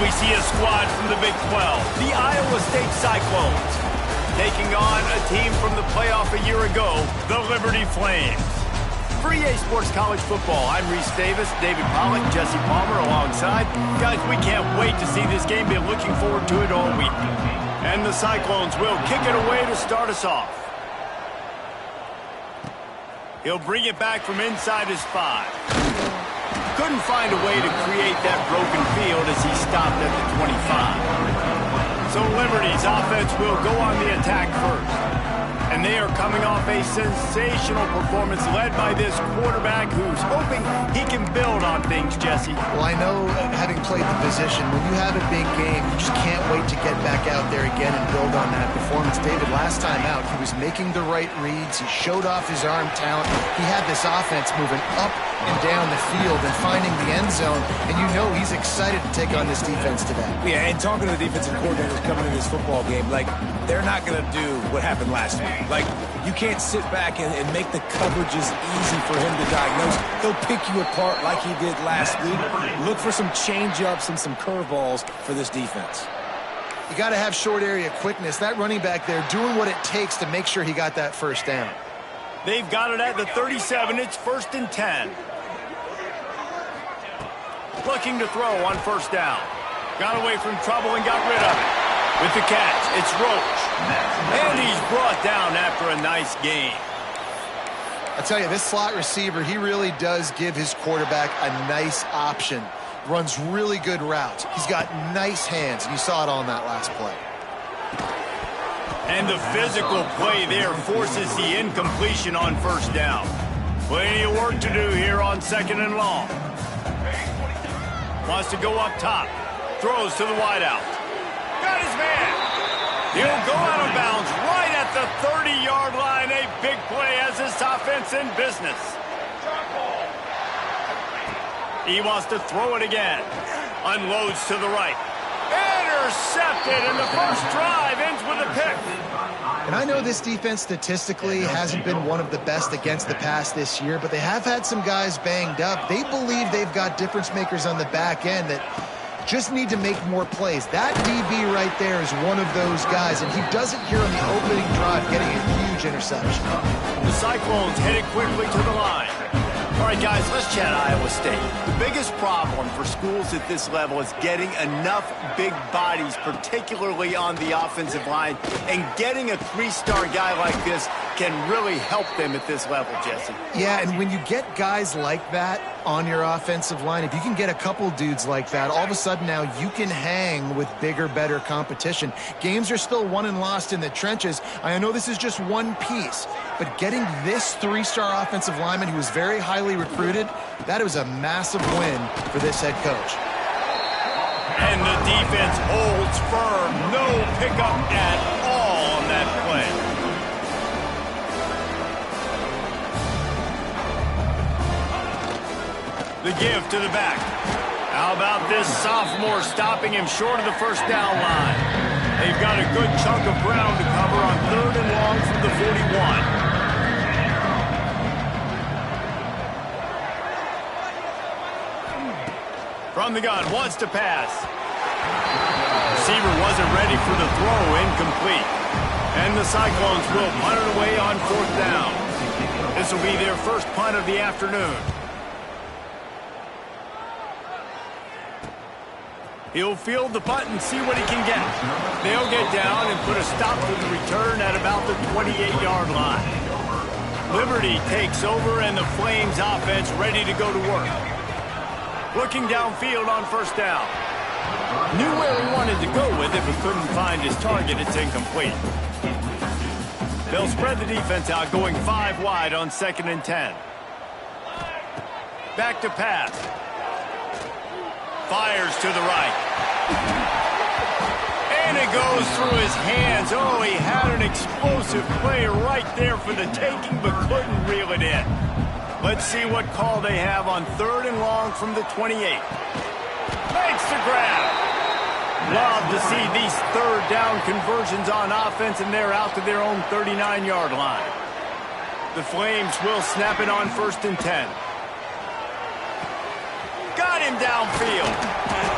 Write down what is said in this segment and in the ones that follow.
we see a squad from the Big 12, the Iowa State Cyclones, taking on a team from the playoff a year ago, the Liberty Flames. For EA Sports College Football, I'm Reese Davis, David Pollack, Jesse Palmer alongside. Guys, we can't wait to see this game. Been looking forward to it all week. And the Cyclones will kick it away to start us off. He'll bring it back from inside his 5. Couldn't find a way to create that broken field as he stopped at the 25. So Liberty's offense will go on the attack first. And they are coming off a sensational performance led by this quarterback who's hoping he can build on things, Jesse. Well, I know, having played the position, when you have a big game, you just can't wait to get back out there again and build on that performance. David, last time out, he was making the right reads. He showed off his arm talent. He had this offense moving up and down the field and finding the end zone. And you know he's excited to take on this defense today. Yeah, and talking to the defensive coordinators coming in this football game, like, they're not going to do what happened last week. Like, you can't sit back and make the coverages easy for him to diagnose. He'll pick you apart like he did last week. Look for some change-ups and some curveballs for this defense. You got to have short area quickness. That running back there doing what it takes to make sure he got that first down. They've got it at the 37. It's 1st and 10. Looking to throw on first down. Got away from trouble and got rid of it. With the catch, it's Roach. And he's brought down after a nice gain. I tell you, this slot receiver, he really does give his quarterback a nice option. Runs really good routes. He's got nice hands, and you saw it all in that last play. And the physical play there forces the incompletion on first down. Plenty of work to do here on 2nd and long. Wants to go up top. Throws to the wideout. Got his man. He'll go out of bounds right at the 30-yard line. A big play as this offense in business. He wants to throw it again. Unloads to the right. Intercepted, and the first drive ends with a pick. And I know this defense statistically hasn't been one of the best against the pass this year, but they have had some guys banged up. They believe they've got difference makers on the back end that just need to make more plays. That DB right there is one of those guys, and he does it here on the opening drive, getting a huge interception. The Cyclones headed quickly to the line. All right, guys, let's chat Iowa State. The biggest problem for schools at this level is getting enough big bodies, particularly on the offensive line, and getting a 3-star guy like this can really help them at this level, Jesse. Yeah, and when you get guys like that on your offensive line, if you can get a couple dudes like that, all of a sudden now you can hang with bigger, better competition. Games are still won and lost in the trenches. I know this is just one piece, but getting this 3-star offensive lineman who was very highly recruited, that was a massive win for this head coach. And the defense holds firm. No pickup at all on that play. The give to the back. How about this sophomore stopping him short of the first down line? They've got a good chunk of ground to cover on 3rd and long from the 41. From the gun, wants to pass. Receiver wasn't ready for the throw, incomplete. And the Cyclones will punt it away on 4th down. This will be their first punt of the afternoon. He'll field the punt and see what he can get. They'll get down and put a stop to the return at about the 28-yard line. Liberty takes over and the Flames offense ready to go to work. Looking downfield on first down. Knew where he wanted to go with it, but couldn't find his target. It's incomplete. They'll spread the defense out, going 5 wide on 2nd and 10. Back to pass. Fires to the right. And it goes through his hands. Oh, he had an explosive play right there for the taking, but couldn't reel it in. Let's see what call they have on 3rd and long from the 28. Makes the grab. Love to see these 3rd down conversions on offense, and they're out to their own 39-yard line. The Flames will snap it on 1st and 10. Got him downfield.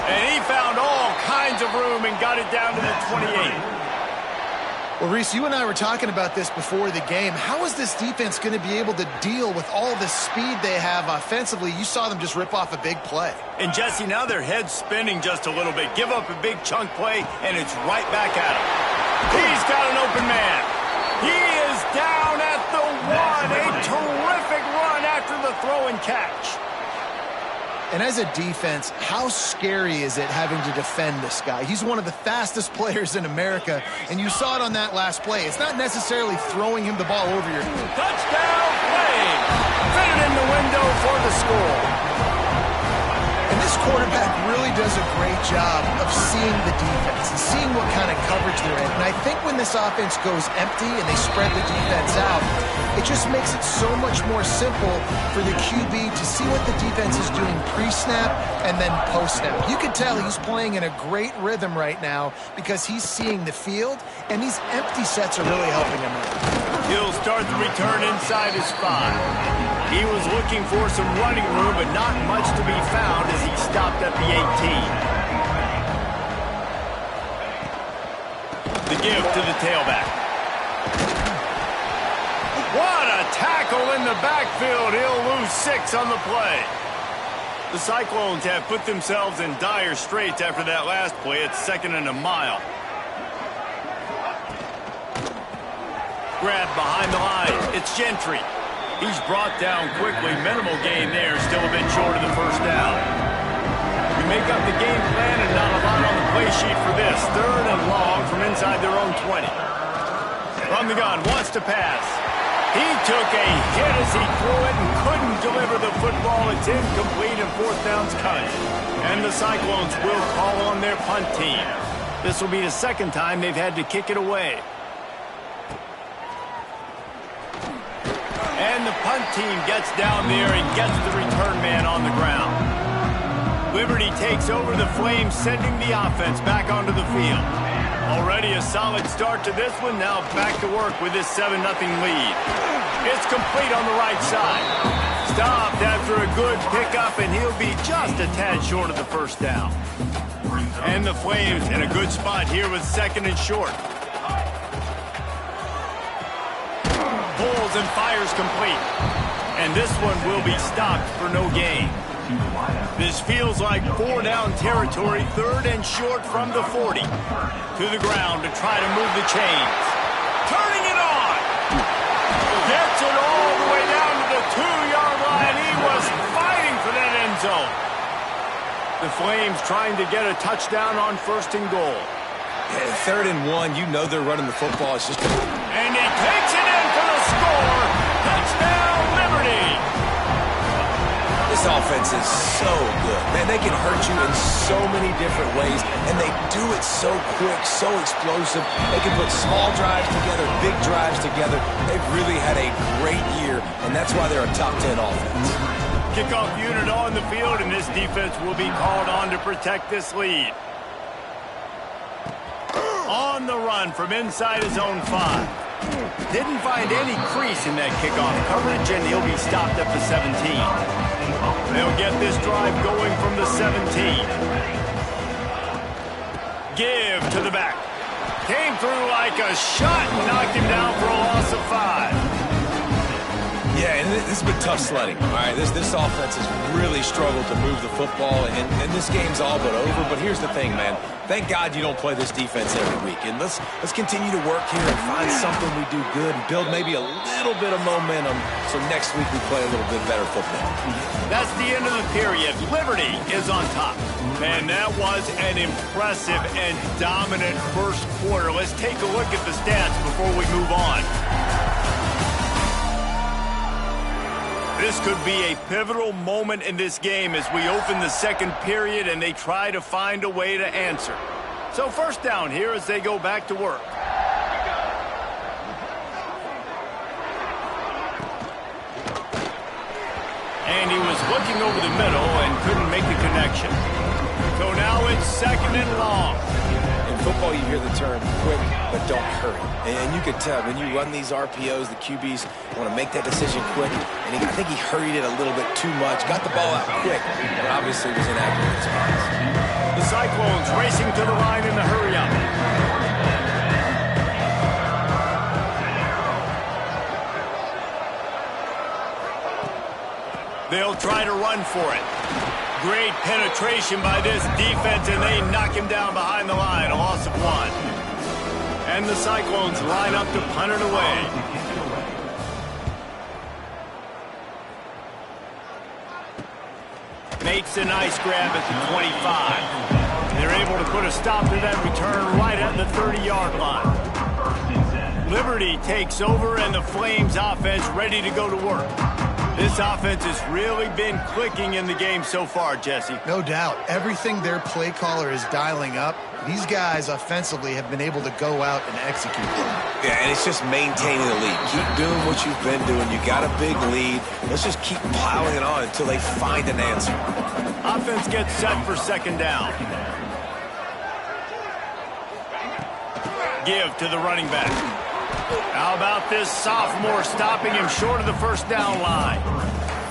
And he found all home and got it down to the 28. Well, Reese, you and I were talking about this before the game. How is this defense going to be able to deal with all the speed they have offensively? You saw them just rip off a big play. And, Jesse, now their head's spinning just a little bit. Give up a big chunk play, and it's right back at him. He's got an open man. He is down at the 1. A terrific run after the throw and catch. And as a defense, how scary is it having to defend this guy? He's one of the fastest players in America, and you saw it on that last play. It's not necessarily throwing him the ball over your head. Touchdown play! Fitted in the window for the score. And this quarterback really does a great job of seeing the defense and seeing what kind of coverage they're in. And I think when this offense goes empty and they spread the defense out, it just makes it so much more simple for the QB to see what the defense is doing pre-snap and then post-snap. You can tell he's playing in a great rhythm right now because he's seeing the field, and these empty sets are really helping him out. He'll start the return inside his 5. He was looking for some running room, but not much to be found as he stopped at the 18. The give to the tailback. What a tackle in the backfield. He'll lose 6 on the play. The Cyclones have put themselves in dire straits after that last play. It's 2nd and a mile. Grab behind the line. It's Gentry. He's brought down quickly. Minimal gain there. Still a bit short of the first down. We make up the game plan and not a lot on the play sheet for this. 3rd and long from inside their own 20. From the gun, wants to pass. He took a hit as he threw it and couldn't deliver the football. It's incomplete and 4th down's coming. And the Cyclones will call on their punt team. This will be the 2nd time they've had to kick it away. And the punt team gets down there and gets the return man on the ground. Liberty takes over the Flames, sending the offense back onto the field. Already a solid start to this one. Now back to work with this 7-0 lead. It's complete on the right side. Stopped after a good pickup, and he'll be just a tad short of the first down. And the Flames in a good spot here with 2nd and short. Pulls and fires complete. And this one will be stopped for no gain. This feels like 4-down territory, 3rd and short from the 40. To the ground to try to move the chains. Turning it on. Gets it all the way down to the 2-yard line. He was fighting for that end zone. The Flames trying to get a touchdown on 1st and goal. Yeah, 3rd and 1, you know they're running the football. It's just and he takes it in for the score. Touchdown, Liberty. This offense is so good. Man, they can hurt you in so many different ways, and they do it so quick, so explosive. They can put small drives together, big drives together. They've really had a great year, and that's why they're a top 10 offense. Kickoff unit on the field, and this defense will be called on to protect this lead. On the run from inside his own 5. Didn't find any crease in that kickoff coverage, and he'll be stopped at the 17. They'll get this drive going from the 17. Give to the back. Came through like a shot and knocked him down for a loss of 5. Yeah, and this has been tough sledding. All right, this offense has really struggled to move the football, and this game's all but over. But here's the thing, man. Thank God you don't play this defense every week. And let's continue to work here and find something we do good and build maybe a little bit of momentum so next week we play a little bit better football. That's the end of the period. Liberty is on top. Man, that was an impressive and dominant first quarter. Let's take a look at the stats before we move on. This could be a pivotal moment in this game as we open the 2nd period and they try to find a way to answer. So 1st down here as they go back to work. And he was looking over the middle and couldn't make the connection. So now it's 2nd and long. In football, you hear the term quick, but don't hurry. And you could tell when you run these RPOs, the QBs want to make that decision quick. And I think he hurried it a little bit too much. Got the ball out quick, but obviously was inaccurate in his eyes. The Cyclones racing to the line in the hurry-up. They'll try to run for it. Great penetration by this defense, and they knock him down behind the line, a loss of 1. And the Cyclones line up to punt it away. Makes a nice grab at the 25. They're able to put a stop to that return right at the 30-yard line. Liberty takes over, and the Flames offense ready to go to work. This offense has really been clicking in the game so far, Jesse. No doubt. Everything their play caller is dialing up, these guys offensively have been able to go out and execute them. Yeah, and it's just maintaining the lead. Keep doing what you've been doing. You got a big lead. Let's just keep piling it on until they find an answer. Offense gets set for second down. Give to the running back. How about this sophomore stopping him short of the first down line?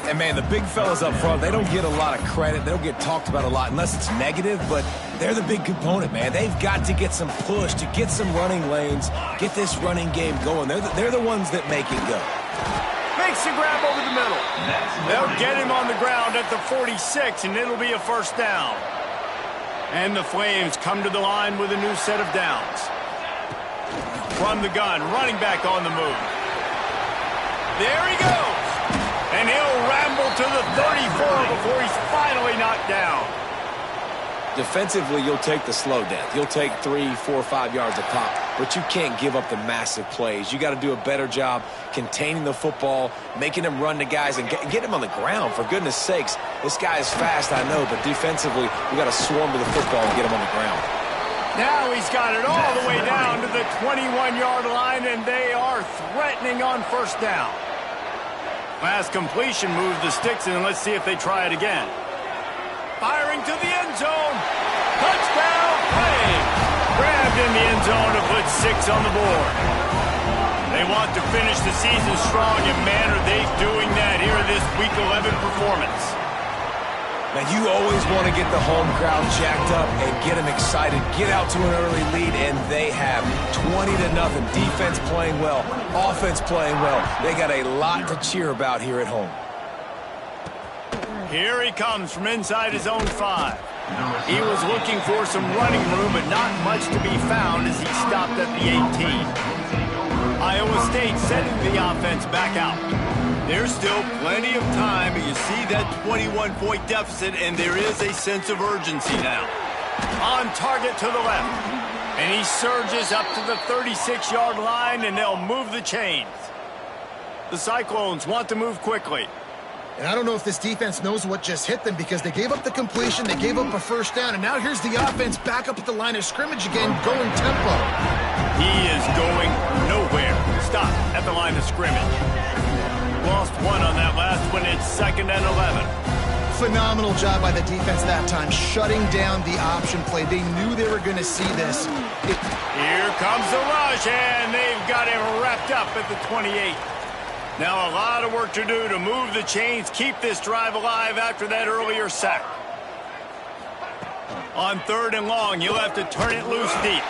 And, man, the big fellas up front, they don't get a lot of credit. They don't get talked about a lot unless it's negative, but they're the big component, man. They've got to get some push, to get some running lanes, get this running game going. They're the ones that make it go. Makes the grab over the middle. They'll get him on the ground at the 46, and it'll be a first down. And the Flames come to the line with a new set of downs. From the gun, running back on the move. There he goes. And he'll ramble to the 34 before he's finally knocked down. Defensively, you'll take the slow death. You'll take 3, 4, 5 yards a pop, but you can't give up the massive plays. You got to do a better job containing the football, making him run to guys, and get him on the ground. For goodness sakes, this guy is fast, I know, but defensively, we got to swarm to the football and get him on the ground. Now he's got it all the way down to the 21-yard line, and they are threatening on first down. Last completion moved the sticks, and let's see if they try it again. Firing to the end zone. Touchdown, Flames. Grabbed in the end zone to put 6 on the board. They want to finish the season strong, and man, are they doing that here in this Week 11 performance. Now, you always want to get the home crowd jacked up and get them excited, get out to an early lead, and they have 20-0. Defense playing well, offense playing well. They got a lot to cheer about here at home. Here he comes from inside his own 5. He was looking for some running room, but not much to be found as he stopped at the 18. Iowa State sending the offense back out. There's still plenty of time, but you see that 21-point deficit, and there is a sense of urgency now. On target to the left, and he surges up to the 36-yard line, and they'll move the chains. The Cyclones want to move quickly. And I don't know if this defense knows what just hit them because they gave up the completion, they gave up a first down, and now here's the offense back up at the line of scrimmage again, going tempo. He is going nowhere. Stop at the line of scrimmage. Lost 1 on that last one. It's 2nd and 11. Phenomenal job by the defense that time, shutting down the option play. They knew they were going to see this. Here comes the rush, and they've got him wrapped up at the 28. Now a lot of work to do to move the chains, keep this drive alive after that earlier sack. On 3rd and long, you'll have to turn it loose deep.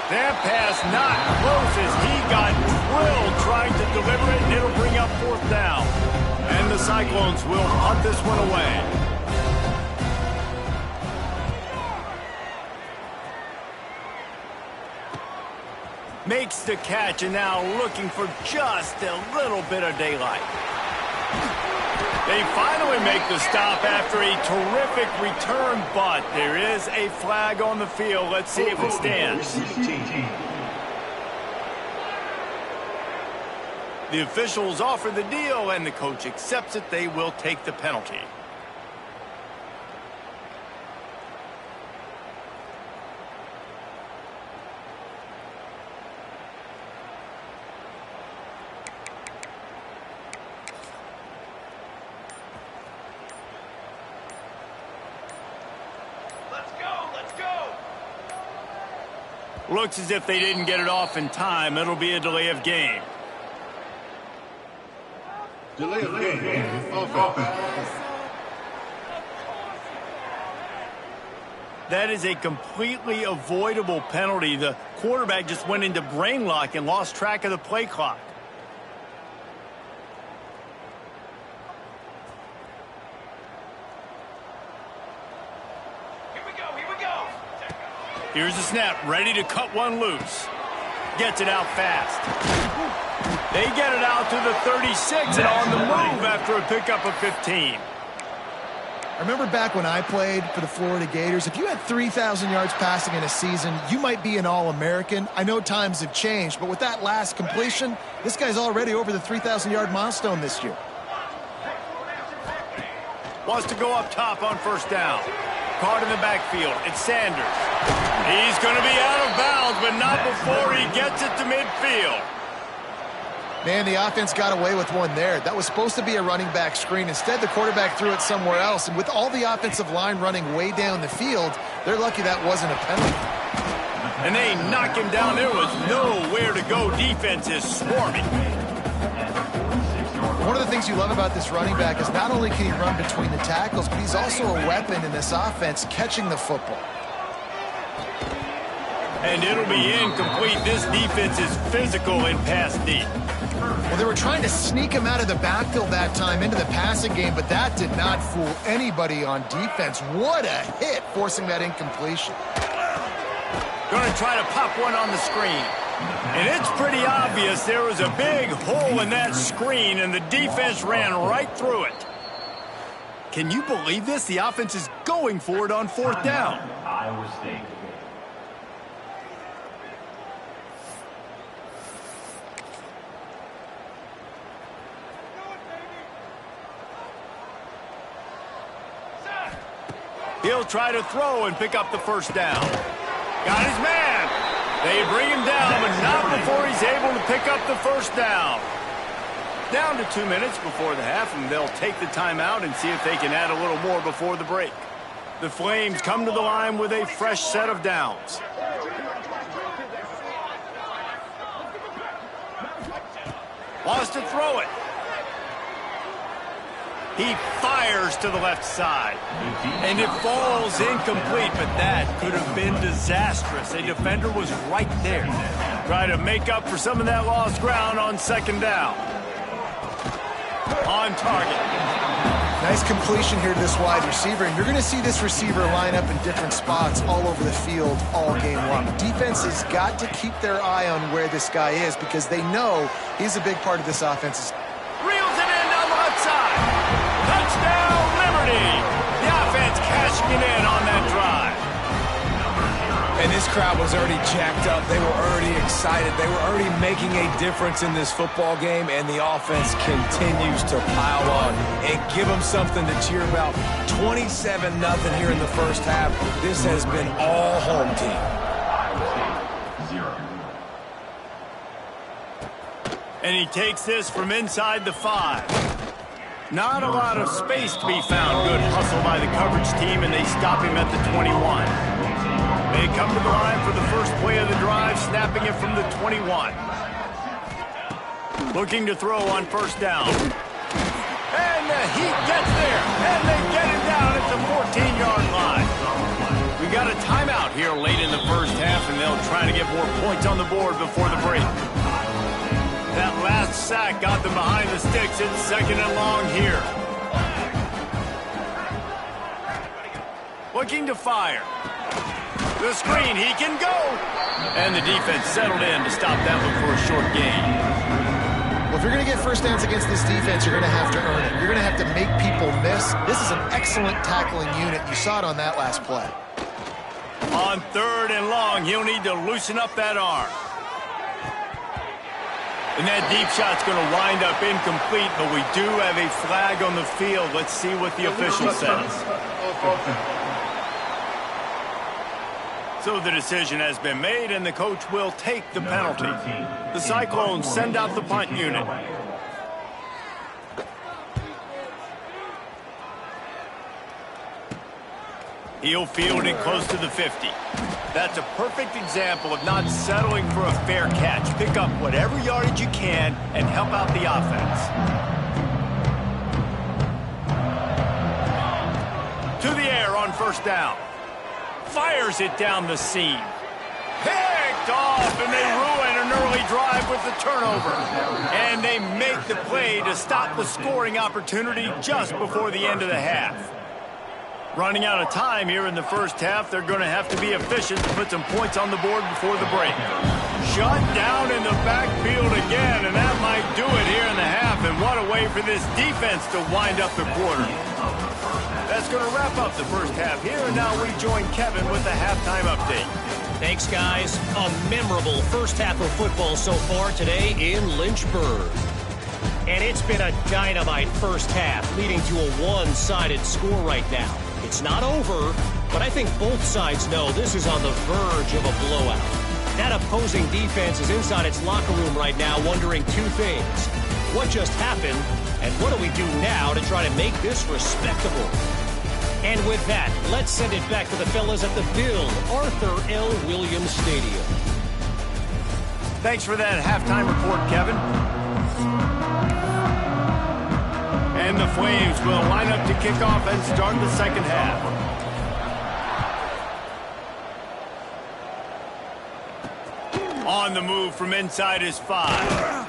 That pass not close as he got drilled trying to deliver it, and it'll bring up 4th down. And the Cyclones will punt this one away. Makes the catch, and now looking for just a little bit of daylight. They finally make the stop after a terrific return, but there is a flag on the field. Let's see if it stands. The officials offer the deal, and the coach accepts it. They will take the penalty. Looks as if they didn't get it off in time. It'll be a delay of game. Delay of game. Offense. That is a completely avoidable penalty. The quarterback just went into brain lock and lost track of the play clock. Here's the snap, ready to cut one loose. Gets it out fast. They get it out to the 36 and on the move after a pickup of 15. I remember back when I played for the Florida Gators, if you had 3,000 yards passing in a season, you might be an All-American. I know times have changed, but with that last completion, this guy's already over the 3,000-yard milestone this year. Wants to go up top on first down. Caught in the backfield. It's Sanders. He's going to be out of bounds, but not before he gets it to midfield. Man, the offense got away with one there. That was supposed to be a running back screen. Instead, the quarterback threw it somewhere else. And with all the offensive line running way down the field, they're lucky that wasn't a penalty. And they knock him down. There was nowhere to go. Defense is swarming. One of the things you love about this running back is not only can he run between the tackles, but he's also a weapon in this offense catching the football. And it'll be incomplete. This defense is physical in pass deep. Well, they were trying to sneak him out of the backfield that time into the passing game, but that did not fool anybody on defense. What a hit, forcing that incompletion. Going to try to pop one on the screen. And it's pretty obvious there was a big hole in that screen, and the defense ran right through it. Can you believe this? The offense is going for it on fourth down. Iowa State. He'll try to throw and pick up the first down. Got his man. They bring him down, but not before he's able to pick up the first down. Down to 2 minutes before the half, and they'll take the timeout and see if they can add a little more before the break. The Flames come to the line with a fresh set of downs. Wants to throw it. He fires to the left side. And it falls incomplete, but that could have been disastrous. A defender was right there. Try to make up for some of that lost ground on second down. On target. Nice completion here to this wide receiver, and you're going to see this receiver line up in different spots all over the field all game long. Defense has got to keep their eye on where this guy is because they know he's a big part of this offense. Reels it in down the left side. Touchdown, Liberty! The offense cashing it in on that drive. And this crowd was already jacked up. They were already excited. They were already making a difference in this football game, and the offense continues to pile on and give them something to cheer about. 27-0 here in the first half. This has been all home team. And he takes this from inside the 5. Not a lot of space to be found. Good hustle by the coverage team, and they stop him at the 21. They come to the line for the first play of the drive, snapping it from the 21. Looking to throw on first down. And the Heat gets there, and they get him down at the 14-yard line. We got a timeout here late in the first half, and they'll try to get more points on the board before the break. That last sack got them behind the sticks. It's second and long here. Looking to fire. The screen, he can go. And the defense settled in to stop that one for a short gain. Well, if you're going to get first downs against this defense, you're going to have to earn it. You're going to have to make people miss. This is an excellent tackling unit. You saw it on that last play. On third and long, he'll need to loosen up that arm. And that deep shot's going to wind up incomplete, but we do have a flag on the field. Let's see what the official says. So the decision has been made, and the coach will take the penalty. The Cyclones send out the punt unit. He'll field it close to the 50. That's a perfect example of not settling for a fair catch. Pick up whatever yardage you can and help out the offense. To the air on first down. fires it down the seam. Picked off, and they ruin an early drive with the turnover. And they make the play to stop the scoring opportunity just before the end of the half. Running out of time here in the first half, they're going to have to be efficient to put some points on the board before the break. Shut down in the backfield again, and that might do it here in the half. And what a way for this defense to wind up the quarter. That's going to wrap up the first half here, and now we join Kevin with the halftime update. Thanks, guys. A memorable first half of football so far today in Lynchburg. And it's been a dynamite first half, leading to a one-sided score right now. It's not over, but I think both sides know this is on the verge of a blowout. That opposing defense is inside its locker room right now wondering two things. What just happened, and what do we do now to try to make this respectable? And with that, let's send it back to the fellas at the Bill Arthur L. Williams Stadium. Thanks for that halftime report, Kevin. And the Flames will line up to kick off and start the second half. On the move from inside his 5.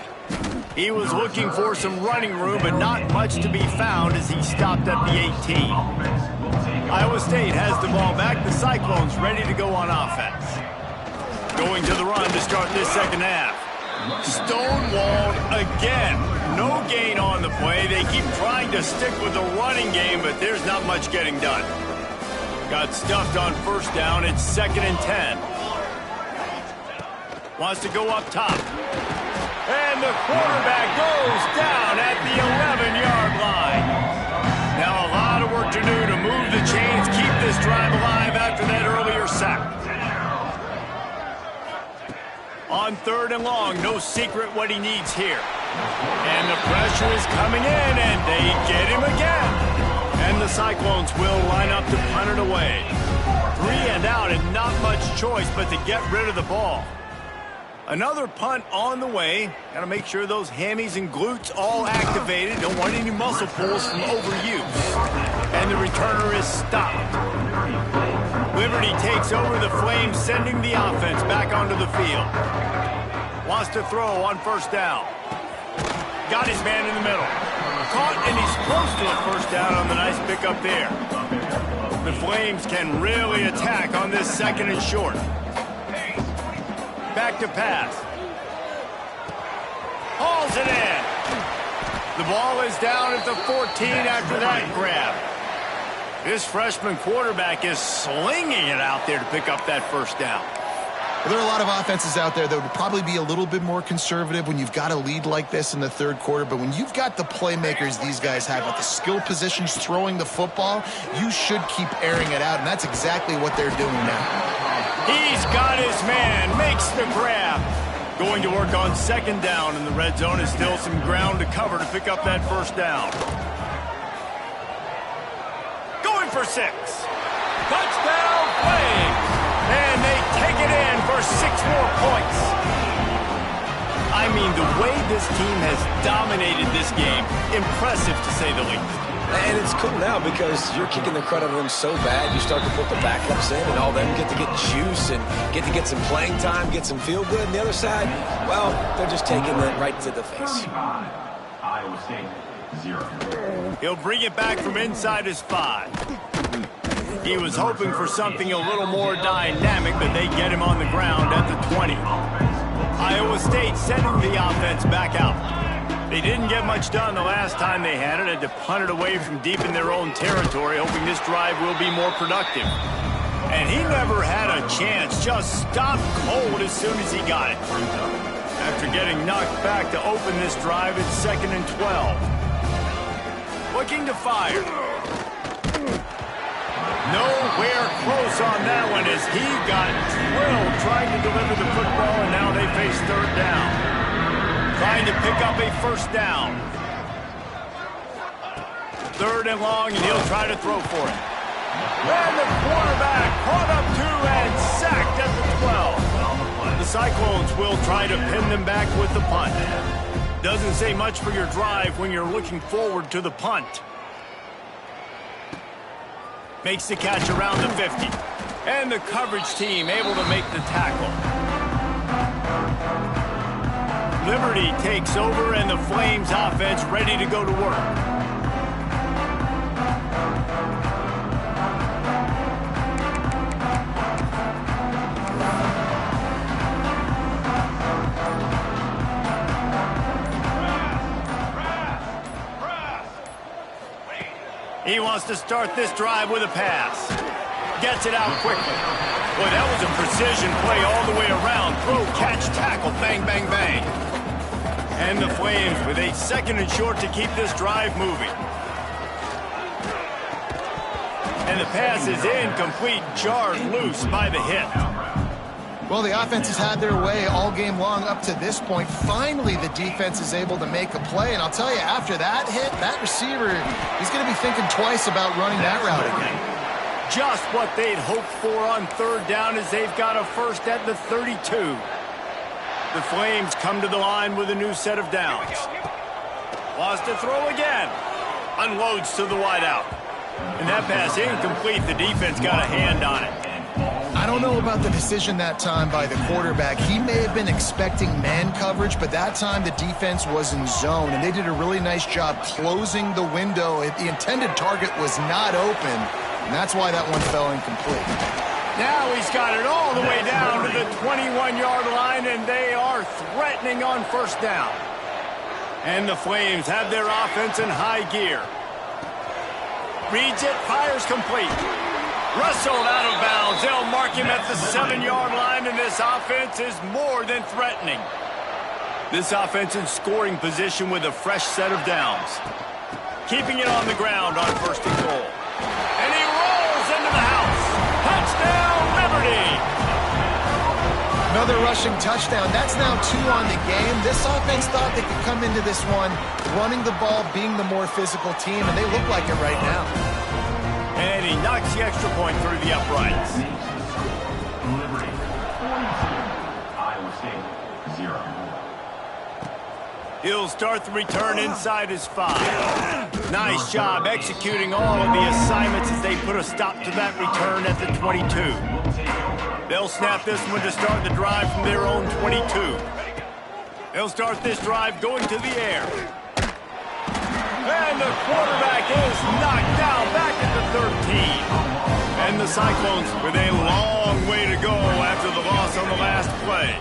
He was looking for some running room, but not much to be found as he stopped at the 18. Iowa State has the ball back. The Cyclones ready to go on offense. Going to the run to start this second half. Stonewalled again. No gain on the play. They keep trying to stick with the running game, but there's not much getting done. Got stuffed on first down. It's 2nd and 10. Wants to go up top. And the quarterback goes down at the 11-yard line. Now a lot of work to do to move the chains, keep this drive alive after that earlier sack. On 3rd and long, no secret what he needs here. And the pressure is coming in, and they get him again. And the Cyclones will line up to punt it away. 3 and out, and not much choice but to get rid of the ball. Another punt on the way. Got to make sure those hammies and glutes all activated. Don't want any muscle pulls from overuse. And the returner is stopped. Liberty takes over the Flames, sending the offense back onto the field. Wants to throw on first down. Got his man in the middle. Caught, and he's close to a first down on the nice pickup there. The Flames can really attack on this 2nd and short. Back to pass. Hauls it in. The ball is down at the 14 after that grab. This freshman quarterback is slinging it out there to pick up that first down. Well, there are a lot of offenses out there that would probably be a little bit more conservative when you've got a lead like this in the 3rd quarter. But when you've got the playmakers these guys have at the skill positions throwing the football, you should keep airing it out. And that's exactly what they're doing now. He's got his man, makes the grab. Going to work on 2nd down, and the red zone is still some ground to cover to pick up that first down. Going for 6. Touchdown, Flames. And they take it in for 6 more points. I mean, the way this team has dominated this game, impressive to say the least. And it's cool now because you're kicking the crud out of them so bad, you start to put the backups in, and all them get to get juice and get to get some playing time, get some feel good. And the other side, well, they're just taking it right to the face. Iowa State, 0. He'll bring it back from inside his 5. He was hoping for something a little more dynamic, but they get him on the ground at the 20. Iowa State sending the offense back out. They didn't get much done the last time they had it. Had to punt it away from deep in their own territory, hoping this drive will be more productive. And he never had a chance. Just stopped cold as soon as he got it. After getting knocked back to open this drive, it's 2nd and 12. Looking to fire. Nowhere close on that one as he got drilled trying to deliver the football, and now they face 3rd down. Trying to pick up a first down. 3rd and long, and he'll try to throw for it. And the quarterback caught up to and sacked at the 12. The Cyclones will try to pin them back with the punt. Doesn't say much for your drive when you're looking forward to the punt. Makes the catch around the 50. And the coverage team able to make the tackle. Liberty takes over, and the Flames offense ready to go to work. He wants to start this drive with a pass. Gets it out quickly. Boy, that was a precision play all the way around. Throw, catch, tackle, bang, bang, bang. And the Flames with a 2nd and short to keep this drive moving. And the pass is incomplete, jarred loose by the hit. Well, the offense has had their way all game long up to this point. Finally, the defense is able to make a play. And I'll tell you, after that hit, that receiver, he's going to be thinking twice about running that route again. Just what they'd hoped for on 3rd down as they've got a first at the 32. The Flames come to the line with a new set of downs. Wants to throw again. Unloads to the wideout. And that pass incomplete. The defense got a hand on it. I don't know about the decision that time by the quarterback. He may have been expecting man coverage, but that time the defense was in zone, and they did a really nice job closing the window. The intended target was not open, and that's why that one fell incomplete. Now he's got it all the way down to the 21-yard line, and they are threatening on 1st down. And the Flames have their offense in high gear. Reads it, fires complete. Wrestled out of bounds. They'll mark him at the 7-yard line, and this offense is more than threatening. This offense in scoring position with a fresh set of downs. Keeping it on the ground on 1st and goal. And he rolls into the house. Touchdown, Liberty! Another rushing touchdown. That's now 2 on the game. This offense thought they could come into this one running the ball, being the more physical team, and they look like it right now. And he knocks the extra point through the uprights. Liberty 42, Iowa State 0. He'll start the return inside his 5. Nice job executing all of the assignments as they put a stop to that return at the 22. They'll snap this one to start the drive from their own 22. They'll start this drive going to the air. And the quarterback is knocked down back at the 13. And the Cyclones with a long way to go after the loss on the last play.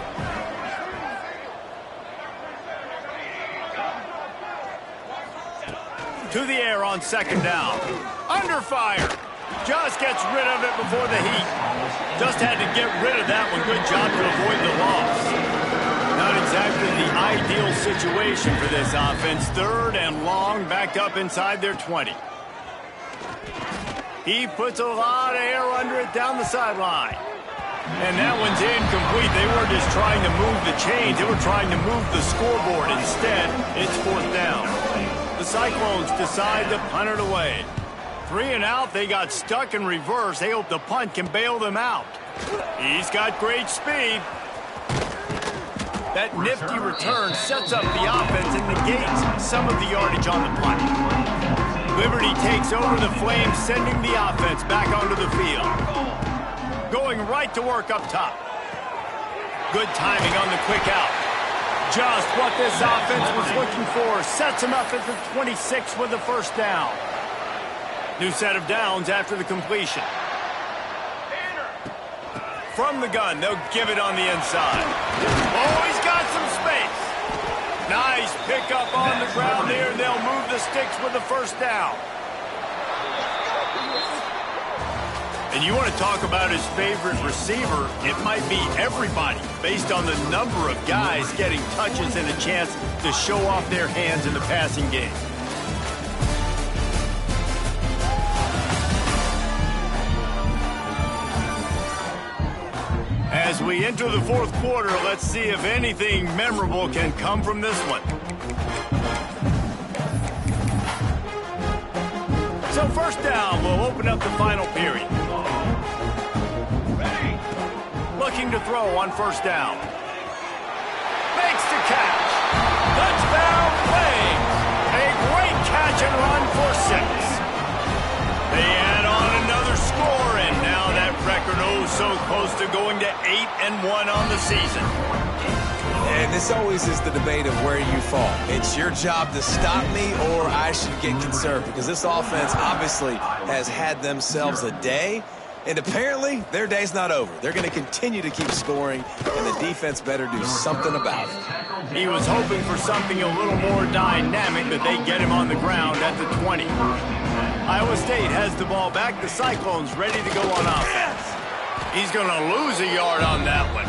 To the air on 2nd down. Under fire. Just gets rid of it before the heat. Just had to get rid of that one. Good job to avoid the loss. Not exactly the ideal situation for this offense. 3rd and long, backed up inside their 20. He puts a lot of air under it down the sideline. And that one's incomplete. They weren't just trying to move the chains. They were trying to move the scoreboard. Instead, it's 4th down. The Cyclones decide to punt it away. 3 and out. They got stuck in reverse. They hope the punt can bail them out. He's got great speed. That nifty return sets up the offense and negates some of the yardage on the punt. Liberty takes over the Flames, sending the offense back onto the field. Going right to work up top. Good timing on the quick out. Just what this offense was looking for. Sets him up at the 26 with the 1st down. New set of downs after the completion. From the gun, they'll give it on the inside. Oh, he's got some space. Nice pickup on the ground there. They'll move the sticks with the 1st down. And you want to talk about his favorite receiver, it might be everybody, based on the number of guys getting touches and a chance to show off their hands in the passing game. As we enter the 4th quarter, let's see if anything memorable can come from this one. So 1st down will open up the final period. Looking to throw on 1st down. Makes the catch. Touchdown Flames. A great catch and run for 6. They add on another score, and now that record so close to going to 8-1 on the season. And this always is the debate of where you fall. It's your job to stop me, or I should get concerned, because this offense obviously has had themselves a day, and apparently their day's not over. They're going to continue to keep scoring, and the defense better do something about it. He was hoping for something a little more dynamic, but they get him on the ground at the 20. Iowa State has the ball back. The Cyclones ready to go on offense. He's going to lose a yard on that one.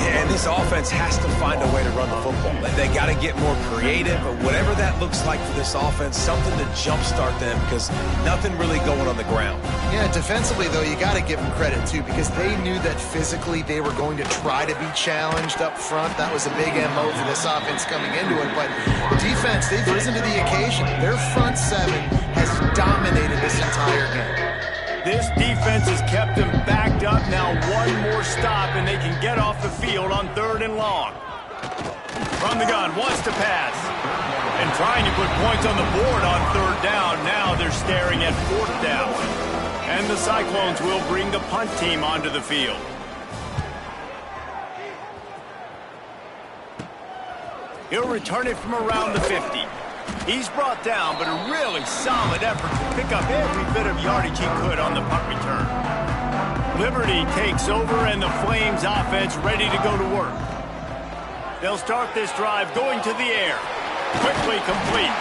Yeah, and this offense has to find a way to run the football. They got to get more creative, but whatever that looks like for this offense, something to jumpstart them, because nothing really going on the ground. Yeah, defensively, though, you got to give them credit, too, because they knew that physically they were going to try to be challenged up front. That was a big MO for this offense coming into it. But the defense, they've risen to the occasion. Their front seven has dominated this entire game. This defense has kept them backed up. Now one more stop, and they can get off the field on 3rd and long. From the gun, wants to pass. And trying to put points on the board on 3rd down. Now they're staring at 4th down. And the Cyclones will bring the punt team onto the field. He'll return it from around the 50. He's brought down, but a really solid effort to pick up every bit of yardage he could on the punt return. Liberty takes over, and the Flames offense ready to go to work. They'll start this drive going to the air. Quickly complete.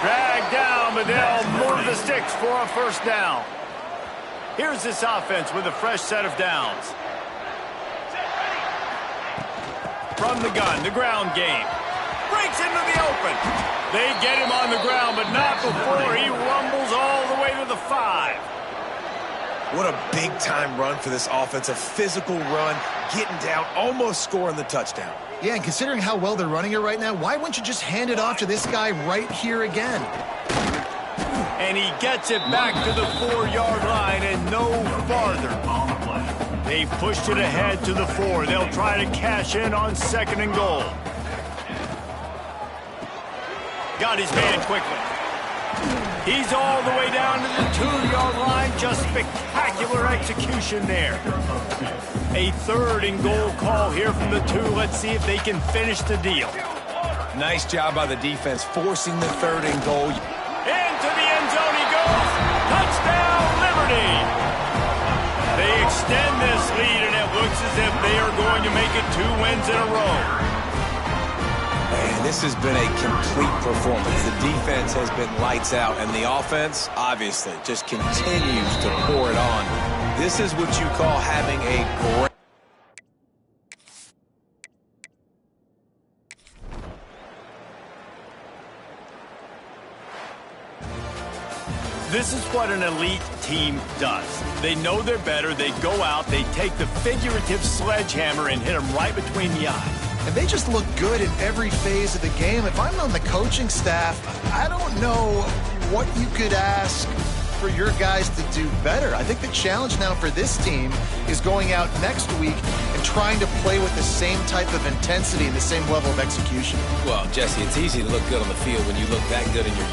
Dragged down, but they'll move the sticks for a 1st down. Here's this offense with a fresh set of downs. From the gun, the ground game. Breaks into the open. They get him on the ground, but not before he rumbles all the way to the 5. What a big-time run for this offense. A physical run, getting down, almost scoring the touchdown. Yeah, and considering how well they're running it right now, why wouldn't you just hand it off to this guy right here again? And he gets it back to the 4-yard line and no farther. They pushed it ahead to the 4. They'll try to cash in on 2nd and goal. Got his man quickly. He's all the way down to the 2-yard line. Just spectacular execution there. A 3rd and goal call here from the 2. Let's see if they can finish the deal. Nice job by the defense, forcing the 3rd and goal. Into the end zone he goes. Touchdown, Liberty. They extend this lead, and it looks as if they are going to make it 2 wins in a row. Man, this has been a complete performance. The defense has been lights out, and the offense, obviously, just continues to pour it on. This is what you call having a great... This is what an elite team does. They know they're better. They go out. They take the figurative sledgehammer and hit them right between the eyes. And they just look good in every phase of the game. If I'm on the coaching staff, I don't know what you could ask for your guys to do better. I think the challenge now for this team is going out next week and trying to play with the same type of intensity and the same level of execution. Well, Jesse, it's easy to look good on the field when you look that good in your